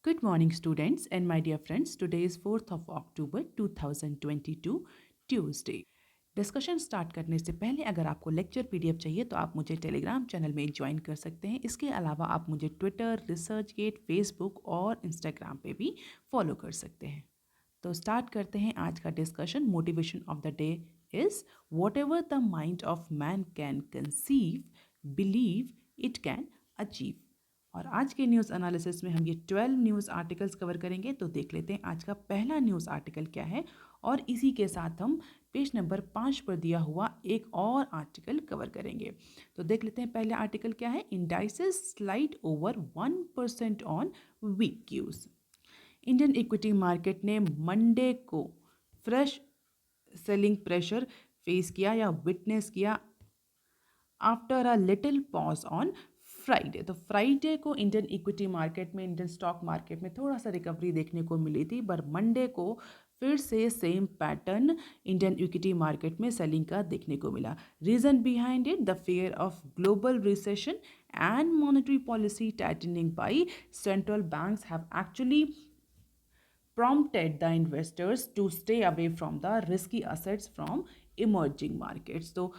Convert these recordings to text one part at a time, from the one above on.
Good morning, students and my dear friends. Today is 4th of October 2022, Tuesday. Discussion start करने से पहले अगर आपको लेक्चर पीडीएफ चाहिए तो आप मुझे टेलीग्राम चैनल में ज्वाइन कर सकते हैं। इसके अलावा आप मुझे ट्विटर, रिसर्चगेट, फेसबुक और इंस्टाग्राम पे भी फॉलो कर सकते हैं। तो स्टार्ट करते हैं आज का discussion. Motivation of the day is what ever the mind of man can conceive, believe it can achieve. और आज के न्यूज़ एनालिसिस में हम ये 12 न्यूज़ आर्टिकल्स कवर करेंगे। तो देख लेते हैं आज का पहला न्यूज़ आर्टिकल क्या है और इसी के साथ हम पेज नंबर 5 पर दिया हुआ एक और आर्टिकल कवर करेंगे। तो देख लेते हैं पहला आर्टिकल क्या है। Indices slide over 1% on week cues. Indian equity market ने मंडे को फ्रेश सेलिंग प्रेशर फेस किया या विटनेस किया after a little pause on Friday. तो फ्राइडे को इंडियन इक्विटी मार्केट में, इंडियन स्टॉक मार्केट में थोड़ा सा रिकवरी देखने को मिली थी, पर मंडे को फिर से same pattern Indian equity market में सेलिंग का देखने को मिला। Reason behind it the fear of global recession and monetary policy tightening by central banks have actually prompted the investors to stay away from the risky assets from emerging markets। तो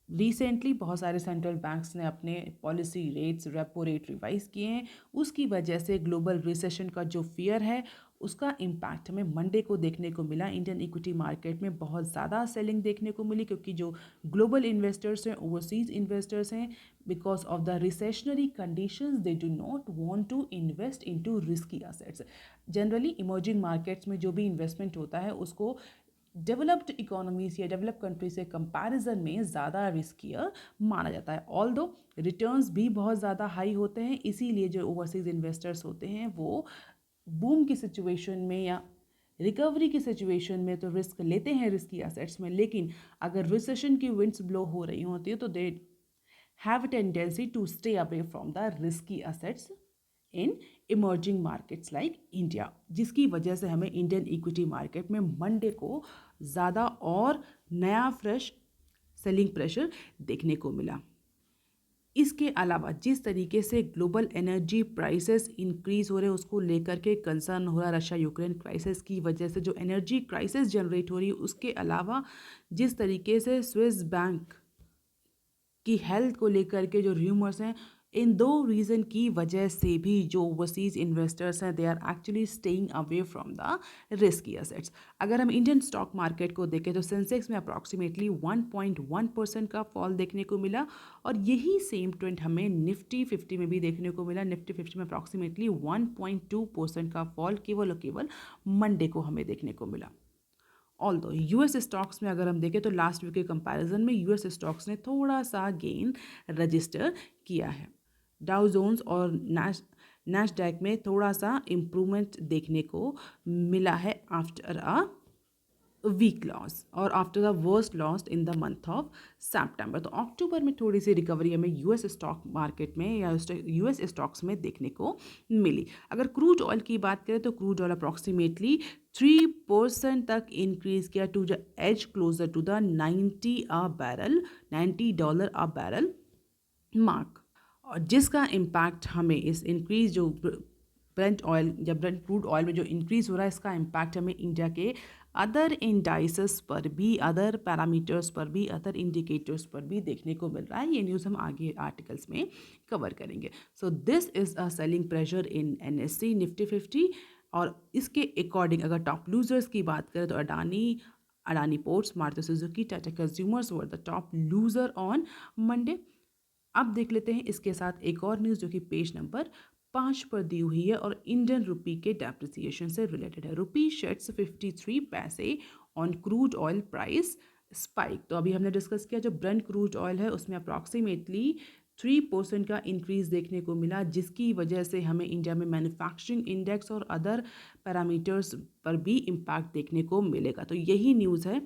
recently बहुत सारे central banks ने अपने policy rates, repo rate revise किए हैं। उसकी वजह से ग्लोबल रिसेशन का जो फियर है उसका इम्पैक्ट हमें मंडे को देखने को मिला। इंडियन इक्विटी मार्केट में बहुत ज़्यादा सेलिंग देखने को मिली क्योंकि जो ग्लोबल इन्वेस्टर्स हैं, ओवरसीज इन्वेस्टर्स हैं, because of the recessionary conditions they do not want to invest into risky assets. Generally emerging markets में जो भी इन्वेस्टमेंट होता है उसको डेवलप्ड इकोनॉमीज या डेवलप कंट्री से कंपैरिजन में ज़्यादा रिस्कियर माना जाता है। ऑल्दो रिटर्न्स भी बहुत ज़्यादा हाई होते हैं, इसीलिए जो ओवरसीज इन्वेस्टर्स होते हैं वो बूम की सिचुएशन में या रिकवरी की सिचुएशन में तो रिस्क लेते हैं रिस्की एसेट्स में, लेकिन अगर रिसेशन की विंड्स ब्लो हो रही होती है तो they have a tendency to stay away from the risky assets in emerging markets like India, जिसकी वजह से हमें इंडियन इक्विटी मार्केट में मंडे को ज़्यादा और नया फ्रेश सेलिंग प्रेशर देखने को मिला। इसके अलावा जिस तरीके से ग्लोबल एनर्जी प्राइसेस इंक्रीज हो रहे हैं उसको लेकर के कंसर्न हो रहा है रशिया यूक्रेन क्राइसिस की वजह से, जो एनर्जी क्राइसिस जनरेट हो रही है उसके अलावा जिस तरीके से स्विस बैंक की हेल्थ को लेकर के जो र्यूमर्स हैं, इन दो रीज़न की वजह से भी जो ओवरसीज इन्वेस्टर्स हैं they are actually staying away from the risky assets. अगर हम इंडियन स्टॉक मार्केट को देखें तो सेंसेक्स में अप्रॉक्सीमेटली 1.1% का फॉल देखने को मिला और यही सेम ट्रेंड हमें निफ्टी 50 में भी देखने को मिला। निफ्टी 50 में अप्रॉक्सीमेटली 1.2% का फॉल केवल और केवल मंडे को हमें देखने को मिला। ऑल्दो यूएस स्टॉक्स में अगर हम देखें तो लास्ट वीक के कंपैरिजन में यूएस स्टॉक्स ने थोड़ा सा गेन रजिस्टर किया है। डाउ जोन्स और नैस्डैक में थोड़ा सा इम्प्रूवमेंट देखने को मिला है आफ्टर अ वीक लॉस और after the worst loss in the month of September. तो अक्टूबर में थोड़ी सी रिकवरी हमें यूएस स्टॉक मार्केट में या यूएस स्टॉक्स में देखने को मिली। अगर क्रूड ऑयल की बात करें तो क्रूड ऑयल अप्रॉक्सीमेटली 3% तक इंक्रीज किया to the as closer to the 90 dollar a barrel mark, और जिसका इम्पैक्ट हमें इस इंक्रीज जो ब्रेंट ऑयल या ब्रेंट क्रूड ऑयल में जो इंक्रीज हो रहा है इसका इम्पैक्ट हमें इंडिया के अदर इंडाइसेस पर भी, अदर पैरामीटर्स पर भी, अदर इंडिकेटर्स पर भी देखने को मिल रहा है। ये न्यूज़ हम आगे आर्टिकल्स में कवर करेंगे। So this is a selling pressure in NSC Nifty 50। और इसके अकॉर्डिंग अगर टॉप लूजर्स की बात करें तो Adani ports, Maruti Suzuki, Tata consumers were the top loser on Monday. अब देख लेते हैं इसके साथ एक और न्यूज़ जो कि पेज नंबर 5 पर दी हुई है और इंडियन रुपी के डेप्रिसिएशन से रिलेटेड है। रुपी शेड्स 53 पैसे on crude oil price spike. तो अभी हमने डिस्कस किया जो ब्रेंट क्रूड ऑयल है उसमें अप्रॉक्सीमेटली 3% का इंक्रीज देखने को मिला, जिसकी वजह से हमें इंडिया में मैन्युफैक्चरिंग इंडेक्स और अदर पैरामीटर्स पर भी इम्पैक्ट देखने को मिलेगा। तो यही न्यूज़ है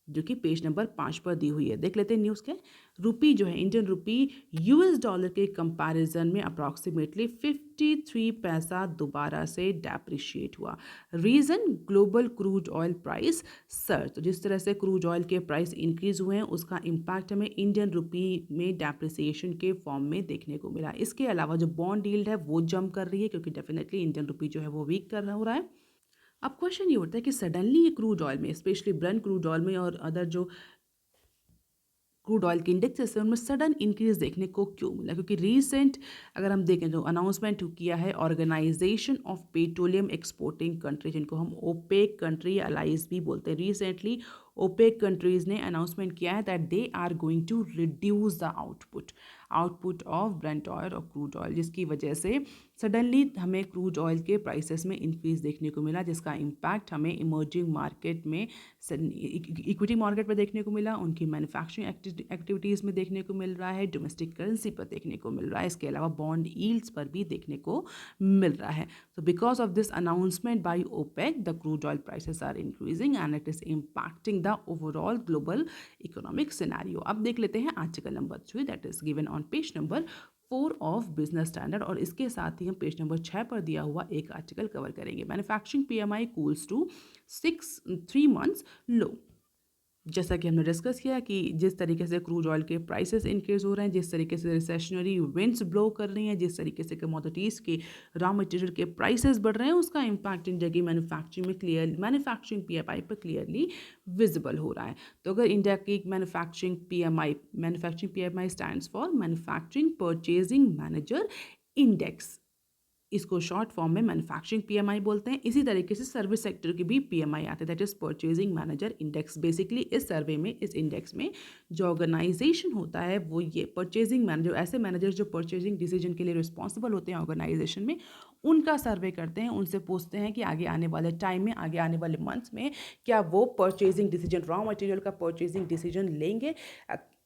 जो कि पेज नंबर 5 पर दी हुई है। देख लेते हैं न्यूज़ के। रुपी जो है, इंडियन रुपी यूएस डॉलर के कंपैरिजन में अप्रॉक्सीमेटली 53 पैसा दोबारा से डेप्रिशिएट हुआ। Reason global crude oil price surge. तो जिस तरह से क्रूड ऑयल के प्राइस इंक्रीज हुए हैं उसका इम्पैक्ट हमें इंडियन रुपी में डेप्रिसिएशन के फॉर्म में देखने को मिला। इसके अलावा जो बॉन्ड यील्ड है वो जंप कर रही है क्योंकि डेफिनेटली इंडियन रुपी जो है वो वीक कर हो रहा है। अब क्वेश्चन ये उठता है कि सडनली ये क्रूड ऑयल में, स्पेशली ब्रेंट क्रूड ऑयल में और अदर जो क्रूड ऑयल के इंडेक्सेस है उनमें सडन इंक्रीज देखने को क्यों मिला? क्योंकि रीसेंट अगर हम देखें जो अनाउंसमेंट किया है organisation of petroleum exporting country, जिनको हम ओपेक कंट्री अलाइज भी बोलते हैं, रिसेंटली ओपेक कंट्रीज ने अनाउंसमेंट किया है that they are going to reduce the output of Brent oil और क्रूड ऑयल, जिसकी वजह से सडनली हमें क्रूड ऑयल के प्राइसेस में इंक्रीज देखने को मिला, जिसका इम्पैक्ट हमें इमर्जिंग मार्केट में, इक्विटी मार्केट में देखने को मिला, उनकी मैन्युफैक्चरिंग एक्टिविटीज़ में देखने को मिल रहा है, डोमेस्टिक करेंसी पर देखने को मिल रहा है, इसके अलावा बॉन्ड यील्ड्स पर भी देखने को मिल रहा है। So because of this announcement by OPEC, the crude oil prices are increasing and it is impacting the overall global economic scenario. अब देख लेते हैं article number 3 that is given on page number 4 of business standard, और इसके साथ ही हम page number 6 पर दिया हुआ एक आर्टिकल कवर करेंगे। Manufacturing PMI cools to 3 months low. जैसा कि हमने डिस्कस किया कि जिस तरीके से क्रूड ऑयल के प्राइसेस इंक्रीज हो रहे हैं, जिस तरीके से रिसेशनरी विंड्स ब्लो कर रही हैं, जिस तरीके से कमोडिटीज़ के रॉ मटेरियल के प्राइसेस बढ़ रहे हैं, उसका इम्पैक्ट इंडिया की मैन्युफैक्चरिंग PMI पर क्लियरली विजिबल हो रहा है। तो अगर इंडिया की manufacturing PMI stands for manufacturing purchasing manager index, इसको शॉर्ट फॉर्म में मैन्युफैक्चरिंग PMI बोलते हैं। इसी तरीके से सर्विस सेक्टर की भी PMI आते हैं, that is purchasing manager index. Basically इस सर्वे में, इस इंडेक्स में जो ऑर्गेनाइजेशन होता है वो ये परचेजिंग मैनेजर, ऐसे मैनेजर जो परचेजिंग डिसीजन के लिए रिस्पॉन्सिबल होते हैं ऑर्गेनाइजेशन में, उनका सर्वे करते हैं, उनसे पूछते हैं कि आगे आने वाले टाइम में, आगे आने वाले मंथ्स में क्या वो परचेजिंग डिसीजन, रॉ मटेरियल का परचेजिंग डिसीजन लेंगे।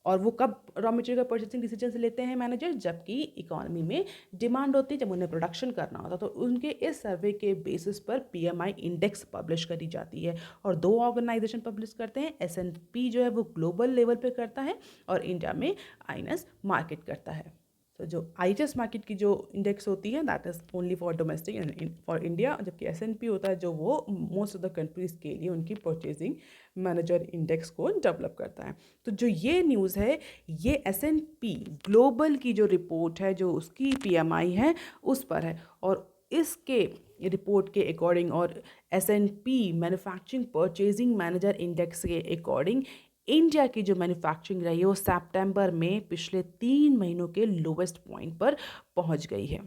और वो कब रॉ मटेरियल का परचेसिंग डिसीजन लेते हैं मैनेजर? जबकि इकोनॉमी में डिमांड होती है, जब उन्हें प्रोडक्शन करना होता है, तो उनके इस सर्वे के बेसिस पर PMI इंडेक्स पब्लिश करी जाती है। और 2 ऑर्गेनाइजेशन पब्लिश करते हैं, S&P जो है वो ग्लोबल लेवल पे करता है और इंडिया में INS मार्केट करता है। तो जो IHS मार्केट की जो इंडेक्स होती है that is only for domestic for India, जबकि S&P होता है जो वो मोस्ट ऑफ द कंट्रीज़ के लिए उनकी परचेजिंग मैनेजर इंडेक्स को डेवलप करता है। तो जो ये न्यूज़ है ये S&P ग्लोबल की जो रिपोर्ट है, जो उसकी PMI है उस पर है, और इसके रिपोर्ट के अकॉर्डिंग और S&P manufacturing purchasing manager index के अकॉर्डिंग इंडिया की जो मैन्युफैक्चरिंग रही है वो सितंबर में पिछले 3 महीनों के लोवेस्ट पॉइंट पर पहुंच गई है।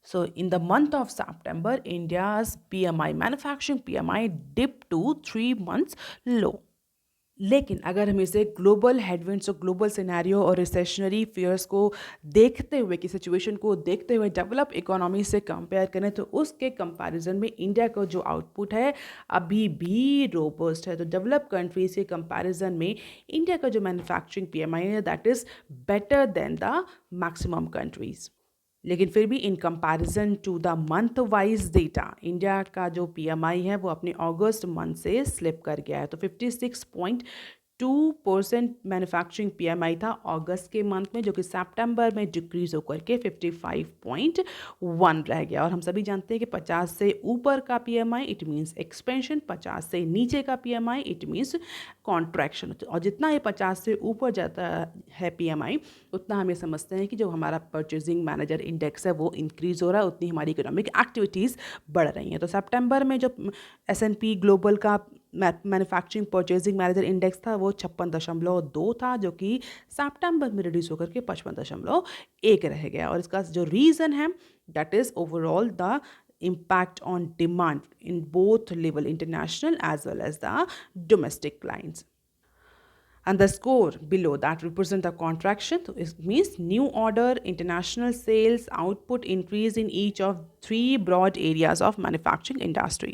So in the month of September, India's PMI, manufacturing PMI dipped to 3 months low. लेकिन अगर हम इसे ग्लोबल हेडविंड्स और ग्लोबल सिनेरियो और रिसेशनरी फियर्स को देखते हुए, की सिचुएशन को देखते हुए डेवलप इकोनॉमी से कंपेयर करें तो उसके कंपैरिजन में इंडिया का जो आउटपुट है अभी भी रोबस्ट है। तो डेवलप कंट्रीज के कंपैरिजन में इंडिया का जो मैन्युफैक्चरिंग PMI है that is better than the maximum countries. लेकिन फिर भी in comparison to the month wise data, India का जो PMI है वो अपने अगस्त मंथ से स्लिप कर गया है। तो 56.2% मैन्युफैक्चरिंग PMI था अगस्त के मंथ में, जो कि सितंबर में डिक्रीज होकर के 55.1 रह गया। और हम सभी जानते हैं कि 50 से ऊपर का PMI इट मीन्स एक्सपेंशन, 50 से नीचे का PMI इट मीन्स कॉन्ट्रैक्शन। और जितना ये 50 से ऊपर जाता है PMI उतना हम ये समझते हैं कि जो हमारा परचेजिंग मैनेजर इंडेक्स है वो इंक्रीज़ हो रहा है, उतनी हमारी इकोनॉमिक एक्टिविटीज़ बढ़ रही हैं। तो सितंबर में जो S&P ग्लोबल का मैन्युफैक्चरिंग परचेजिंग मैनेजर इंडेक्स था वो 56.2 था, जो कि सितंबर में रिड्यूस होकर के 55.1 रह गया। और इसका जो रीज़न है that is overall the impact on demand in both level, international as well as the domestic clients. And the score below that represent a contraction. So it means new order, international sales, output increase in each of 3 broad areas of manufacturing industry.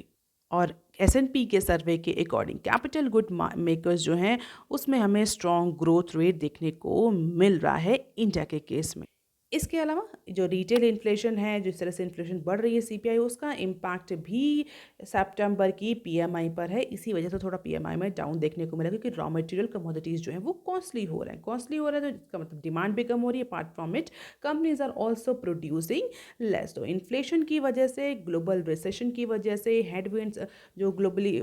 और S&P के सर्वे के according capital good makers जो हैं उसमें हमें strong growth rate देखने को मिल रहा है इंडिया के केस में। इसके अलावा जो रिटेल इन्फ्लेशन है, जिस तरह से इन्फ्लेशन बढ़ रही है सीपीआई, उसका इम्पैक्ट भी सितंबर की पीएमआई पर है। इसी वजह से थोड़ा पीएमआई में डाउन देखने को मिला, क्योंकि रॉ मटेरियल कमोडिटीज़ जो हैं वो कॉस्टली हो रहे हैं। कॉस्टली हो रहा है तो इसका मतलब डिमांड भी कम हो रही है। Apart from it, companies are also producing less. तो इन्फ्लेशन की वजह से, ग्लोबल रिसेशन की वजह से, हेडविंड्स जो ग्लोबली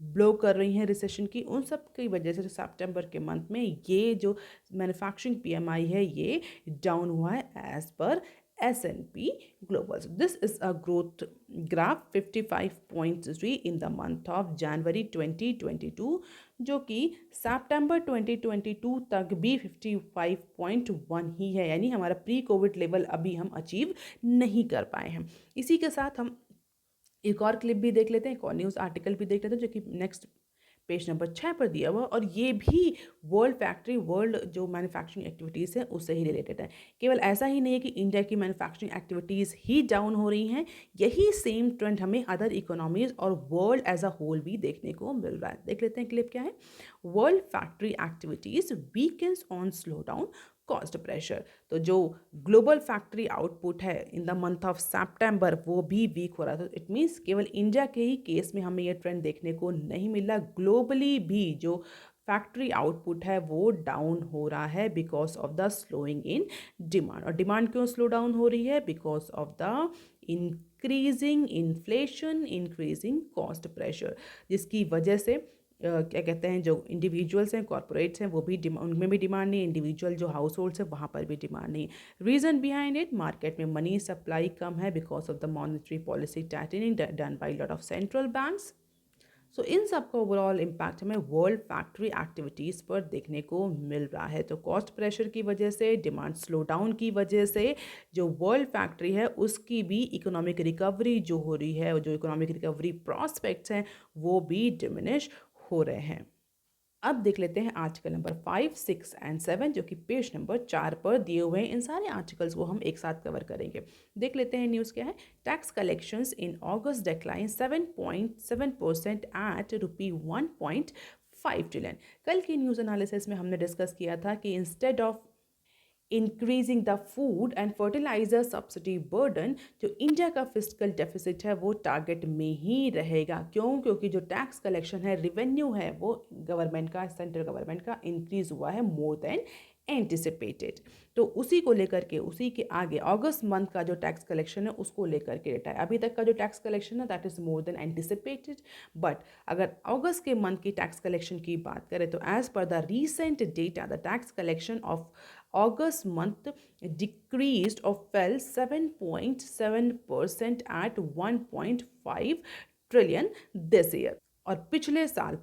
ब्लो कर रही हैं रिसेशन की, उन सब की वजह से सितंबर के मंथ में ये जो मैन्युफैक्चरिंग पीएमआई है ये डाउन हुआ है as per S&P global. This is a growth graph 55.3 in the month of January 2022, जो कि सितंबर 2022 तक भी 55.1 ही है, यानी हमारा प्री कोविड लेवल अभी हम अचीव नहीं कर पाए हैं। इसी के साथ हम एक और क्लिप भी देख लेते हैं, एक और न्यूज़ आर्टिकल भी देख लेते हैं, जो कि नेक्स्ट पेज नंबर 6 पर दिया हुआ, और ये भी वर्ल्ड जो मैन्युफैक्चरिंग एक्टिविटीज़ है उससे ही रिलेटेड है। केवल ऐसा ही नहीं है कि इंडिया की मैन्युफैक्चरिंग एक्टिविटीज़ ही डाउन हो रही हैं, यही सेम ट्रेंड हमें अदर इकोनॉमीज और वर्ल्ड एज अ होल भी देखने को मिल रहा है। देख लेते हैं क्लिप क्या है। World factory activities weekends on slow down cost pressure. तो जो ग्लोबल फैक्ट्री आउटपुट है इन द मंथ ऑफ सितंबर वो भी वीक हो रहा था। इट मीन्स केवल इंडिया के ही केस में हमें ये ट्रेंड देखने को नहीं मिला, ग्लोबली भी जो फैक्ट्री आउटपुट है वो डाउन हो रहा है because of the slowing in demand. और डिमांड क्यों स्लो डाउन हो रही है? Because of the increasing inflation, increasing cost pressure, जिसकी वजह से क्या कहते हैं, जो इंडिविजुअल्स हैं, कॉर्पोरेट्स हैं, वो भी उनमें भी डिमांड नहीं, इंडिविजुअल जो हाउस होल्ड्स हैं वहाँ पर भी डिमांड नहीं। रीज़न बिहाइंड इट, मार्केट में मनी सप्लाई कम है because of the monetary policy tightening done by lot of central banks. So इन सब का ओवरऑल इम्पैक्ट हमें वर्ल्ड फैक्ट्री एक्टिविटीज़ पर देखने को मिल रहा है। तो कॉस्ट प्रेशर की वजह से, डिमांड स्लो डाउन की वजह से जो वर्ल्ड फैक्ट्री है उसकी भी इकोनॉमिक रिकवरी जो हो रही है, जो इकोनॉमिक रिकवरी प्रॉस्पेक्ट्स हैं वो भी डिमिनिश हो रहे हैं। अब देख लेते हैं आर्टिकल नंबर 5, 6 एंड 7, जो कि पेज नंबर 4 पर दिए हुए हैं। इन सारे आर्टिकल्स को हम एक साथ कवर करेंगे। देख लेते हैं न्यूज़ क्या है। टैक्स कलेक्शंस इन अगस्त डिक्लाइन 7.7% एट ₹1.5 ट्रिलियन। कल की न्यूज़ एनालिसिस में हमने डिस्कस किया था कि instead of increasing the food and fertiliser subsidy burden, जो इंडिया का फिस्कल डेफिसिट है वो टारगेट में ही रहेगा। क्यों? क्योंकि जो टैक्स कलेक्शन है, रिवेन्यू है, वो गवर्नमेंट का, सेंट्रल गवर्नमेंट का इंक्रीज हुआ है मोर देन एंटिसिपेटेड। तो उसी को लेकर के, उसी के आगे अगस्त मंथ का जो टैक्स कलेक्शन है उसको लेकर के डेटा है। अभी तक का जो टैक्स कलेक्शन है that is more than anticipated, but अगर अगस्त के मंथ की टैक्स कलेक्शन की बात करें तो as per the recent data the tax collection of August month decreased or fell 7.7% at 1.5 trillion this year. और पिछले साल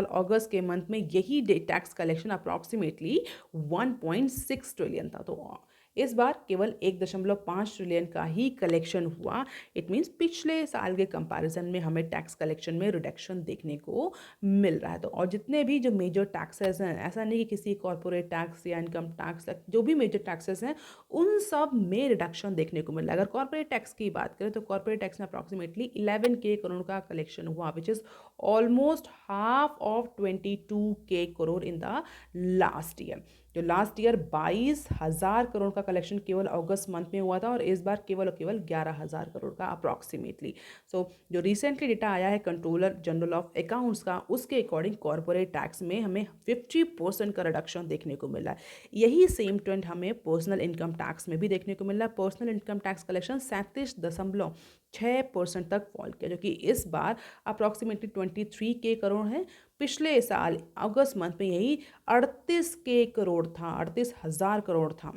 अगस्त के मंथ में यही टैक्स कलेक्शन अप्रॉक्सीमेटली 1.6 ट्रिलियन था। तो इस बार केवल 1.5 ट्रिलियन का ही कलेक्शन हुआ। इट मीन्स पिछले साल के कंपैरिजन में हमें टैक्स कलेक्शन में रिडक्शन देखने को मिल रहा है। तो और जितने भी जो मेजर टैक्सेस हैं, ऐसा नहीं कि किसी कॉर्पोरेट टैक्स या इनकम टैक्स तक, जो भी मेजर टैक्सेस हैं उन सब में रिडक्शन देखने को मिल रहा है। अगर कॉर्पोरेट टैक्स की बात करें तो कॉर्पोरेट टैक्स में अप्रॉक्सीमेटली 11K करोड़ का कलेक्शन हुआ, which is almost half of 22K crore in the last year. जो लास्ट ईयर 22,000 करोड़ का कलेक्शन केवल अगस्त मंथ में हुआ था, और इस बार केवल 11,000 करोड़ का अप्रॉक्सीमेटली। सो जो रिसेंटली डेटा आया है कंट्रोलर जनरल ऑफ अकाउंट्स का, उसके अकॉर्डिंग कॉर्पोरेट टैक्स में हमें 50% का रिडक्शन देखने को मिला है। यही सेम ट्रेंड हमें पर्सनल इनकम टैक्स में भी देखने को मिल रहा है। पर्सनल इनकम टैक्स कलेक्शन 37.6% तक फॉल किया, जो कि इस बार अप्रॉक्सीमेटली 23K करोड़ है। पिछले साल अगस्त मंथ में यही 38K करोड़ था, 38,000 करोड़ था।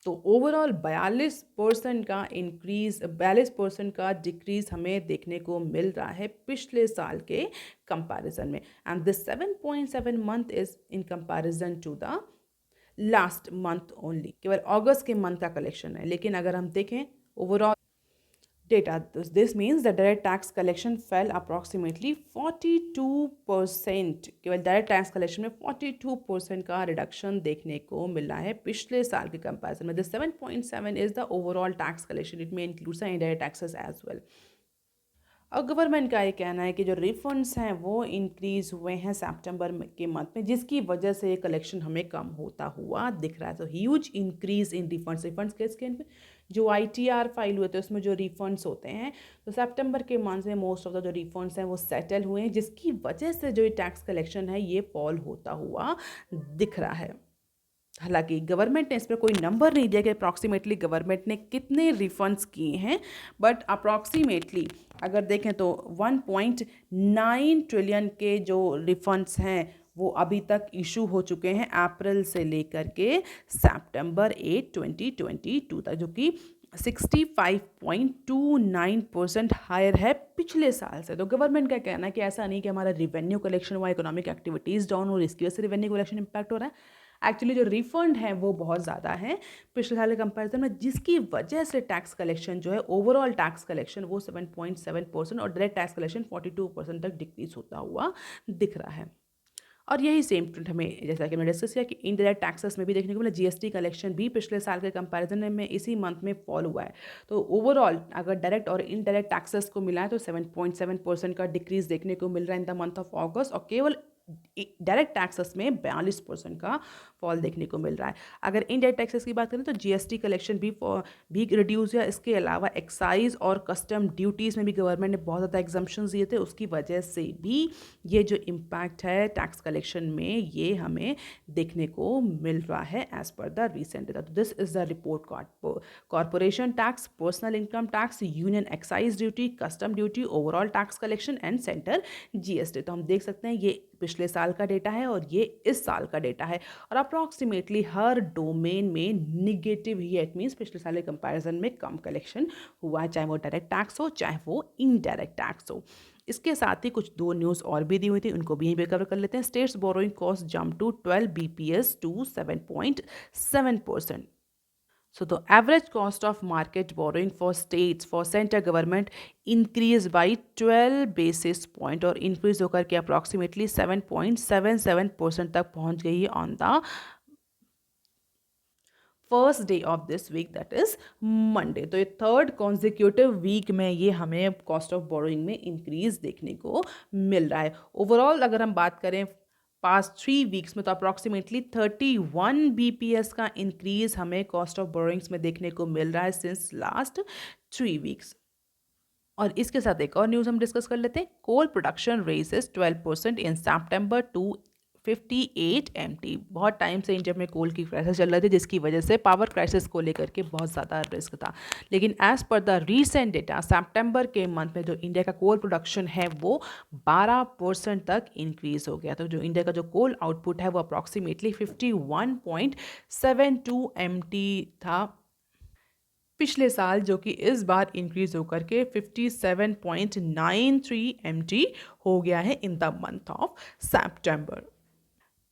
तो ओवरऑल 42% का इंक्रीज, 42% का डिक्रीज हमें देखने को मिल रहा है पिछले साल के कंपैरिजन में। And this 7.7 month is in comparison to the last month only. केवल अगस्त के मंथ का कलेक्शन है, लेकिन अगर हम देखें overall data, this means the direct tax collection fell approximately 42%। केवल डायरेक्ट टैक्स कलेक्शन में 42% का रिडक्शन देखने को मिला है पिछले साल के कंपैरिजन में। The 7.7 is the overall tax collection, it में includes the indirect taxes as well. और गवर्नमेंट का ये कहना है कि जो रिफंड्स हैं वो इंक्रीज़ हुए हैं सितंबर के मंथ में, जिसकी वजह से ये कलेक्शन हमें कम होता हुआ दिख रहा है। तो ह्यूज इंक्रीज़ इन रिफंड्स किसके इन पे, जो ITR फाइल हुए थे उसमें जो रिफंड्स होते हैं, तो सितंबर के मंथ में मोस्ट ऑफ द जो रिफंड्स हैं वो सेटल हुए हैं, जिसकी वजह से जो ये टैक्स कलेक्शन है ये फॉल होता हुआ दिख रहा है। हालांकि गवर्नमेंट ने इस पर कोई नंबर नहीं दिया कि अप्रॉक्सीमेटली गवर्नमेंट ने कितने रिफंड्स किए हैं, बट अप्रॉक्सीमेटली अगर देखें तो 1.9 ट्रिलियन के जो रिफंड्स हैं वो अभी तक इशू हो चुके हैं अप्रैल से लेकर के सितंबर 8 2022 तक, जो कि 65.29% हायर है पिछले साल से। तो गवर्नमेंट का कहना है कि ऐसा नहीं कि हमारा रिवेन्यू कलेक्शन हुआ, इकोनॉमिक एक्टिविटीज़ डाउन और इसकी वजह से रिवेन्यू कलेक्शन इंपैक्ट हो रहा है। एक्चुअली जो रिफंड है वो बहुत ज़्यादा है पिछले साल के कंपैरिजन में, जिसकी वजह से टैक्स कलेक्शन जो है, ओवरऑल टैक्स कलेक्शन वो 7.7% और डायरेक्ट टैक्स कलेक्शन 42% तक डिक्रीज होता हुआ दिख रहा है। और यही सेम ट्रेंड हमें, जैसा कि मैंने डिस्कस किया, कि इनडायरेक्ट टैक्सेस में भी देखने को मिला। GST कलेक्शन भी पिछले साल के कंपैरिजन में इसी मंथ में फॉल हुआ है। तो ओवरऑल अगर डायरेक्ट और इनडायरेक्ट टैक्सेस को मिलाएं तो 7.7% का डिक्रीज देखने को मिल रहा है इन द मंथ ऑफ अगस्त, और केवल डायरेक्ट टैक्सेस में 42% का फॉल देखने को मिल रहा है। अगर इनडायरेक्ट टैक्सेस की बात करें तो GST कलेक्शन भी रिड्यूस हुआ। इसके अलावा एक्साइज और कस्टम ड्यूटीज़ में भी गवर्नमेंट ने बहुत ज़्यादा एग्जम्पशंस दिए थे, उसकी वजह से भी ये जो इम्पैक्ट है टैक्स कलेक्शन में ये हमें देखने को मिल रहा है as per the recent data. तो this is the report card. Corporation tax, personal income tax, union excise duty, custom duty, overall tax collection and centre GST। तो हम देख सकते हैं ये पिछले साल का डेटा है और ये इस साल का डेटा है, और अप्रॉक्सीमेटली हर डोमेन में निगेटिव ही, इट मीन्स पिछले साल के कंपैरिजन में कम कलेक्शन हुआ है, चाहे वो डायरेक्ट टैक्स हो चाहे वो इनडायरेक्ट टैक्स हो। इसके साथ ही कुछ दो न्यूज़ और भी दी हुई थी, उनको भी यहीं पे कवर कर लेते हैं। States borrowing cost jump to 12 BPS to 7.7%. So the average cost of market borrowing for states for central government increased by 12 basis point और increase होकर के approximately 7.77% तक पहुंच गई है on the first day of this week, that is Monday. तो ये third consecutive week में ये हमें कॉस्ट ऑफ बोरोइंग में इंक्रीज देखने को मिल रहा है। ओवरऑल अगर हम बात करें पास्ट 3 वीक्स में तो अप्रॉक्सीमेटली 31 BPS का इंक्रीज हमें कॉस्ट ऑफ बोरोइंग्स में देखने को मिल रहा है सिंस लास्ट 3 वीक्स। और इसके साथ एक और न्यूज़ हम डिस्कस कर लेते हैं। Coal production rises 12% in September to 58 MT। बहुत टाइम से इंडिया में कोल की क्राइसिस चल रही थी, जिसकी वजह से पावर क्राइसिस को लेकर के बहुत ज़्यादा रिस्क था। लेकिन as per the recent data सितंबर के मंथ में जो इंडिया का कोल प्रोडक्शन है वो 12% तक इंक्रीज हो गया। तो जो इंडिया का जो कोल आउटपुट है वो अप्रॉक्सीमेटली 51.72 MT था पिछले साल, जो कि इस बार इंक्रीज होकर के 57.93 MT हो गया है इन द मंथ ऑफ सितंबर।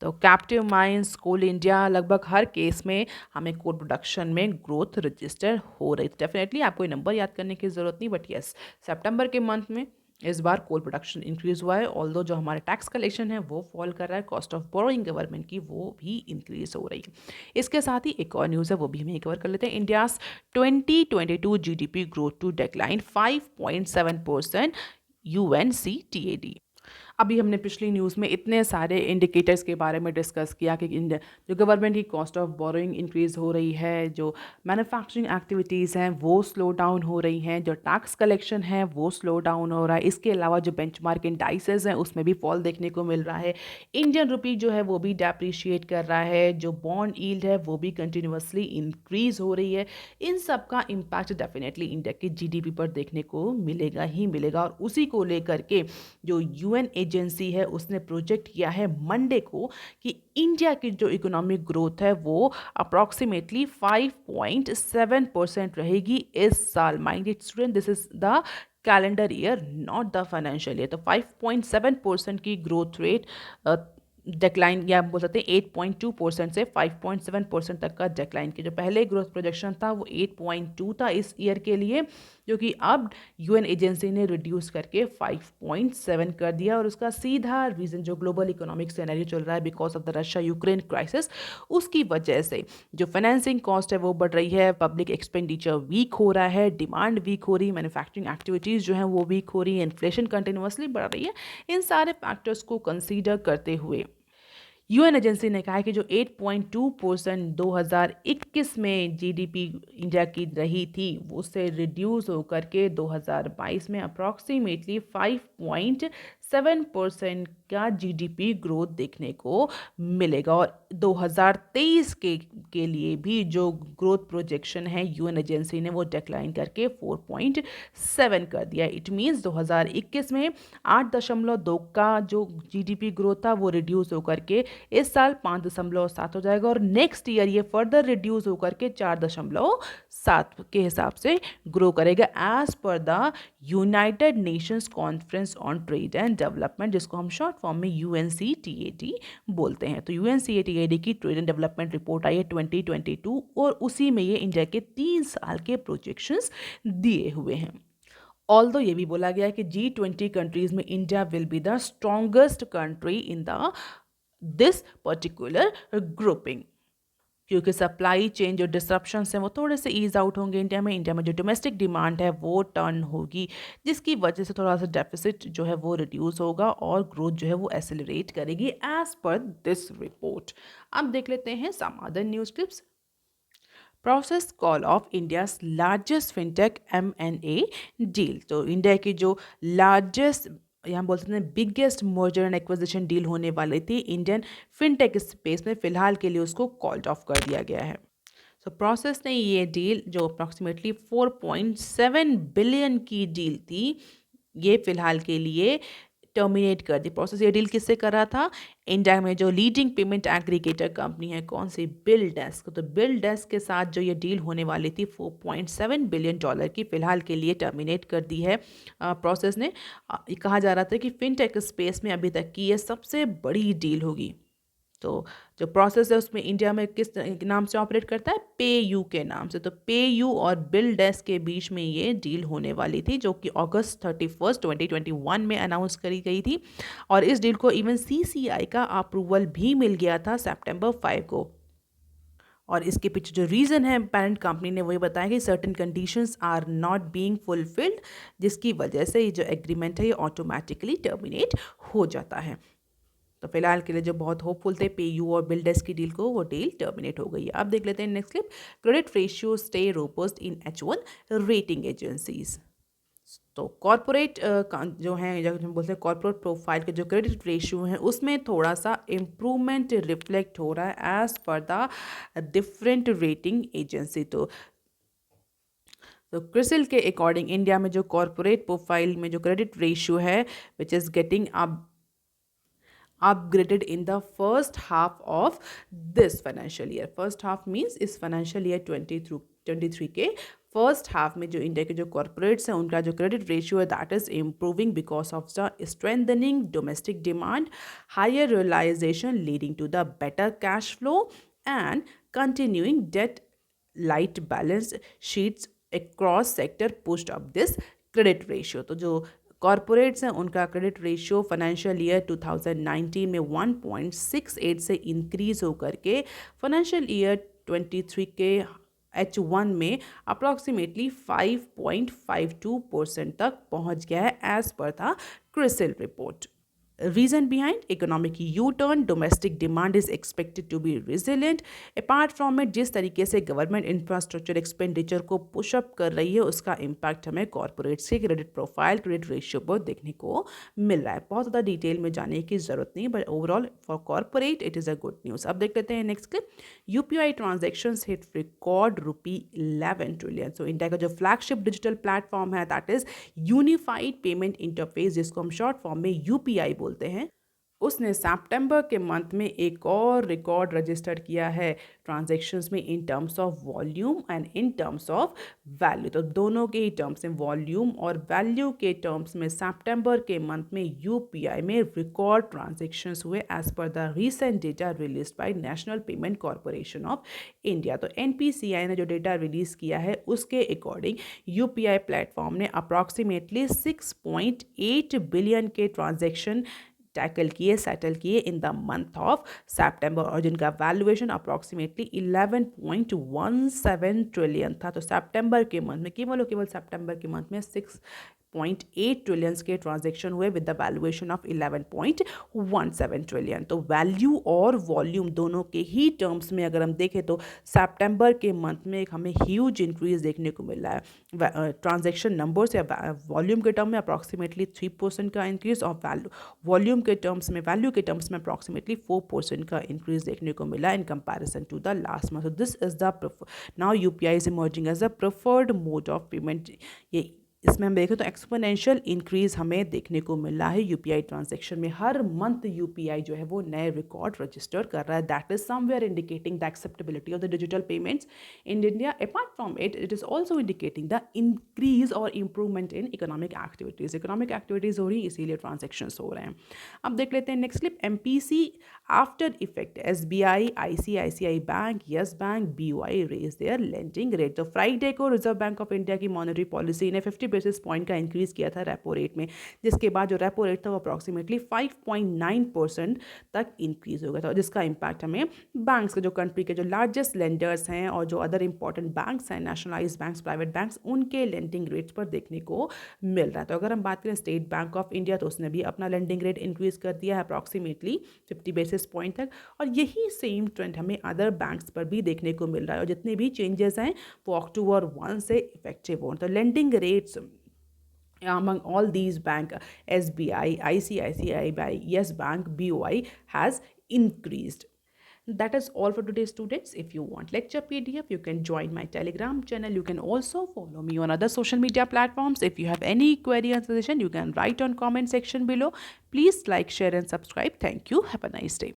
तो कैप्टिव माइंस, कोल इंडिया, लगभग हर केस में हमें कोल प्रोडक्शन में ग्रोथ रजिस्टर हो रही थी। डेफिनेटली आपको ये नंबर याद करने की ज़रूरत नहीं, बट यस सितंबर के मंथ में इस बार कोल प्रोडक्शन इंक्रीज हुआ है। ऑल्दो जो हमारा टैक्स कलेक्शन है वो फॉल कर रहा है, कॉस्ट ऑफ बोरोइंग गवर्नमेंट की वो भी इंक्रीज हो रही है। इसके साथ ही एक और न्यूज़ है, वो भी हमें कवर कर लेते हैं। India's 2022 GDP growth to decline 5.7% UNCTAD। अभी हमने पिछली न्यूज़ में इतने सारे इंडिकेटर्स के बारे में डिस्कस किया कि जो गवर्नमेंट की कॉस्ट ऑफ बोरोइंग इंक्रीज़ हो रही है, जो मैन्युफैक्चरिंग एक्टिविटीज़ हैं वो स्लो डाउन हो रही हैं, जो टैक्स कलेक्शन है वो स्लो डाउन हो रहा है। इसके अलावा जो बेंचमार्क इंडाइसेस हैं उसमें भी फॉल देखने को मिल रहा है। इंडियन रुपी जो है वो भी डेप्रिशिएट कर रहा है, जो बॉन्ड यील्ड है वो भी कंटिन्यूसली इंक्रीज़ हो रही है। इन सब का इम्पैक्ट डेफिनेटली इंडिया की GDP पर देखने को मिलेगा ही मिलेगा, और उसी को लेकर के जो UN एजेंसी है उसने प्रोजेक्ट किया है मंडे को कि इंडिया की जो इकोनॉमिक ग्रोथ है वो अप्रॉक्सीमेटली 5.7% रहेगी इस साल। Mind it student, this is the calendar year, not the financial year. तो 5.7% की ग्रोथ रेट डिक्लाइन, या बोल सकते हैं 8.2% से 5.7% तक का डिक्लाइन की। जो पहले ग्रोथ प्रोजेक्शन था वो 8.2 था इस ईयर के लिए, जो कि अब यूएन एजेंसी ने रिड्यूस करके 5.7 कर दिया। और उसका सीधा रीज़न जो ग्लोबल इकोनॉमिक सिनेरियो चल रहा है because of the Russia Ukraine crisis, उसकी वजह से जो फाइनेंसिंग कॉस्ट है वो बढ़ रही है, पब्लिक एक्सपेंडिचर वीक हो रहा है, डिमांड वीक हो रही है, मैन्युफैक्चरिंग एक्टिविटीज़ जो हैं वो वीक हो रही है, इन्फ्लेशन कंटिन्यूसली बढ़ रही है। इन सारे फैक्टर्स को कंसीडर करते हुए यूएन एजेंसी ने कहा है कि जो 8.2% 2021 में जीडीपी इंडिया की रही थी वो उससे रिड्यूस होकर के 2022 में अप्रॉक्सीमेटली 5.7% का जीडीपी ग्रोथ देखने को मिलेगा। और 2023 के लिए भी जो ग्रोथ प्रोजेक्शन है यूएन एजेंसी ने वो डिक्लाइन करके 4.7 कर दिया। इट मीन्स 2021 में 8.2 का जो जीडीपी ग्रोथ था वो रिड्यूस होकर के इस साल 5.7 हो जाएगा, और नेक्स्ट ईयर ये फर्दर रिड्यूस होकर के 4.7 के हिसाब से ग्रो करेगा as per the United Nations conference on trade and development, जिसको हम शॉर्ट फॉर्म में यूएनसीटीएडी बोलते हैं। तो यूएनसीटीएडी की ट्रेड एंड डेवलपमेंट रिपोर्ट आई है 2022, और उसी में ये इंडिया के 3 साल के प्रोजेक्शंस दिए हुए हैं। ऑल्दो ये भी बोला गया है कि G20 कंट्रीज में India will be the strongest country in the this particular grouping, क्योंकि सप्लाई चेन जो डिसरप्शंस हैं वो थोड़े से ईज आउट होंगे इंडिया में जो डोमेस्टिक डिमांड है वो टर्न होगी, जिसकी वजह से थोड़ा सा डेफिसिट जो है वो रिड्यूस होगा और ग्रोथ जो है वो एसिलरेट करेगी एज पर दिस रिपोर्ट। अब देख लेते हैं some other news clips. Prosus call off India's largest fintech M&A deal. तो इंडिया की जो लार्जेस्ट, यहाँ बोल सकते हैं biggest merger and acquisition deal होने वाली थी इंडियन फिनटेक स्पेस में, फिलहाल के लिए उसको कॉल्ड ऑफ कर दिया गया है। तो प्रोसेस ने ये डील जो अप्रॉक्सीमेटली 4.7 बिलियन की डील थी ये फिलहाल के लिए टर्मिनेट कर दी। प्रोसेस ये डील किससे कर रहा था? इंडिया में जो लीडिंग पेमेंट एग्रीगेटर कंपनी है, कौन सी? BillDesk. तो बिल डेस्क के साथ जो ये डील होने वाली थी $4.7 बिलियन की, फिलहाल के लिए टर्मिनेट कर दी है प्रोसेस ने। ये कहा जा रहा था कि फिनटेक स्पेस में अभी तक की ये सबसे बड़ी डील होगी। तो जो प्रोसेस है उसमें इंडिया में किस नाम से ऑपरेट करता है? पेयू के नाम से। तो पेयू और बिल डेस्क के बीच में ये डील होने वाली थी, जो कि अगस्त 31, 2021 में अनाउंस करी गई थी, और इस डील को इवन सीसीआई का अप्रूवल भी मिल गया था सितंबर 5 को। और इसके पीछे जो रीज़न है पेरेंट कंपनी ने वही बताया कि certain conditions are not being fulfilled, जिसकी वजह से ये जो एग्रीमेंट है ये ऑटोमेटिकली टर्मिनेट हो जाता है। तो फिलहाल के लिए जो बहुत होपफुल थे पेयू और बिल डेस्क की डील को, वो डील टर्मिनेट हो गई है। अब देख लेते हैं next clip. Credit ratio stay robust in H1 rating agencies. तो कॉर्पोरेट जो है, जब हम बोलते हैं कॉर्पोरेट प्रोफाइल के जो क्रेडिट रेशियो है उसमें थोड़ा सा इम्प्रूवमेंट रिफ्लेक्ट हो रहा है as per the different rating agency. तो क्रिसिल के अकॉर्डिंग इंडिया में जो कॉर्पोरेट प्रोफाइल में जो क्रेडिट रेशियो है which is getting upgraded in the first half of this financial year. First half means इस financial year 23 के फर्स्ट हाफ में जो इंडिया के जो कॉर्पोरेट्स हैं उनका जो क्रेडिट रेशियो है that is improving because of the strengthening domestic demand, higher realisation leading to the better cash flow and continuing debt light balance sheets across sector pushed up this credit ratio. तो जो corporates हैं उनका credit ratio financial year 2019 में 1.68 से increase होकर के financial year 23 के H1 में अप्रॉक्सीमेटली 5.52% तक पहुंच गया है as per the CRISIL report. Reason behind economic U-turn, domestic demand is expected to be resilient. Apart from it, जिस तरीके से गवर्नमेंट इंफ्रास्ट्रक्चर एक्सपेंडिचर को पुशअप कर रही है उसका इम्पैक्ट हमें कॉर्पोरेट्स के क्रेडिट प्रोफाइल, क्रेडिट रेशियो पर देखने को मिल रहा है। बहुत ज़्यादा डिटेल में जाने की ज़रूरत नहीं, but overall for corporate it is a good news. अब देख लेते हैं next clip. UPI transactions hit record ₹11 trillion. So India का जो फ्लैगशिप डिजिटल प्लेटफॉर्म है that is unified payment interface, जिसको हम शॉर्ट फॉर्म में यूपीआई बोलते हैं, उसने सितंबर के मंथ में एक और रिकॉर्ड रजिस्टर किया है ट्रांजैक्शंस में in terms of volume and in terms of value. तो दोनों के ही टर्म्स में, वॉल्यूम और वैल्यू के टर्म्स में सितंबर के मंथ में यूपीआई में रिकॉर्ड ट्रांजैक्शंस हुए as per the recent data release by National Payment Corporation of India. तो एनपीसीआई ने जो डेटा रिलीज किया है उसके अकॉर्डिंग यूपीआई प्लेटफॉर्म ने अप्रॉक्सीमेटली 6.8 बिलियन के ट्रांजैक्शन टैकल किए, सेटल किए इन द मंथ ऑफ सितंबर, और जिनका वैल्यूएशन अप्रॉक्सीमेटली 11.17 ट्रिलियन था। तो सितंबर के मंथ में, केवल सितंबर के मंथ में 6.8 ट्रिलियंस के ट्रांजैक्शन हुए with the valuation of 11.17 trillion. तो वैल्यू और वॉल्यूम दोनों के ही टर्म्स में अगर हम देखें तो सितंबर के मंथ में एक हमें ह्यूज इंक्रीज देखने को मिल रहा है ट्रांजैक्शन नंबर्स या वॉल्यूम के टर्म में अप्रॉक्सीमेटली 3% का इंक्रीज, और वॉल्यूम के टर्म्स में, वैल्यू के टर्म्स में अप्रॉक्सीमेटली 4% का इंक्रीज देखने को मिला in comparison to the last month. So this is the now UPI is emerging as a preferred mode of payment. ये इसमें हम देखें तो एक्सपोनेंशियल इंक्रीज हमें देखने को मिल रहा है यूपीआई ट्रांजैक्शन में। हर मंथ यूपीआई जो है वो नए रिकॉर्ड रजिस्टर कर रहा है। That is somewhere indicating the acceptability of the digital payments in India. Apart from it, it is also indicating the increase और improvement in economic activities. Economic activities हो रही है, इसीलिए ट्रांजेक्शन हो रहे हैं। अब देख लेते हैं next clip. MPC after effect, SBI, ICICI bank, Yes Bank, BOI raise their lending rate. तो फ्राइडे को रिजर्व बैंक ऑफ इंडिया की मॉनेटरी पॉलिसी ने 50 बेसिस पॉइंट का इंक्रीज किया था रेपो रेट में, जिसके बाद जो रेपो रेट था वो अप्रॉक्सीमेटली 5.9% तक इंक्रीज हो गया था, जिसका इम्पैक्ट हमें बैंक्स के, जो कंट्री के जो लार्जेस्ट लेंडर्स हैं और जो अदर इंपॉर्टेंट बैंक्स हैं, नेशनलाइज्ड बैंक्स, प्राइवेट बैंक्स, उनके लेंडिंग रेट्स पर देखने को मिल रहा है। तो अगर हम बात करें स्टेट बैंक ऑफ इंडिया, तो उसने भी अपना लेंडिंग रेट इंक्रीज कर दिया है अप्रॉक्सीमेटली 50 बेसिस पॉइंट तक, और यही सेम ट्रेंड हमें अदर बैंक्स पर भी देखने को मिल रहा है, और जितने भी चेंजेस हैं वो अक्टूबर 1 से इफेक्टिव हो। तो lending rates among all these bank, SBI, ICICI, Yes Bank, BOI has increased. That is all for today, students. If you want lecture PDF, you can join my Telegram channel. You can also follow me on other social media platforms. If you have any query or suggestion, you can write on comment section below. Please like, share and subscribe. Thank you. Have a nice day.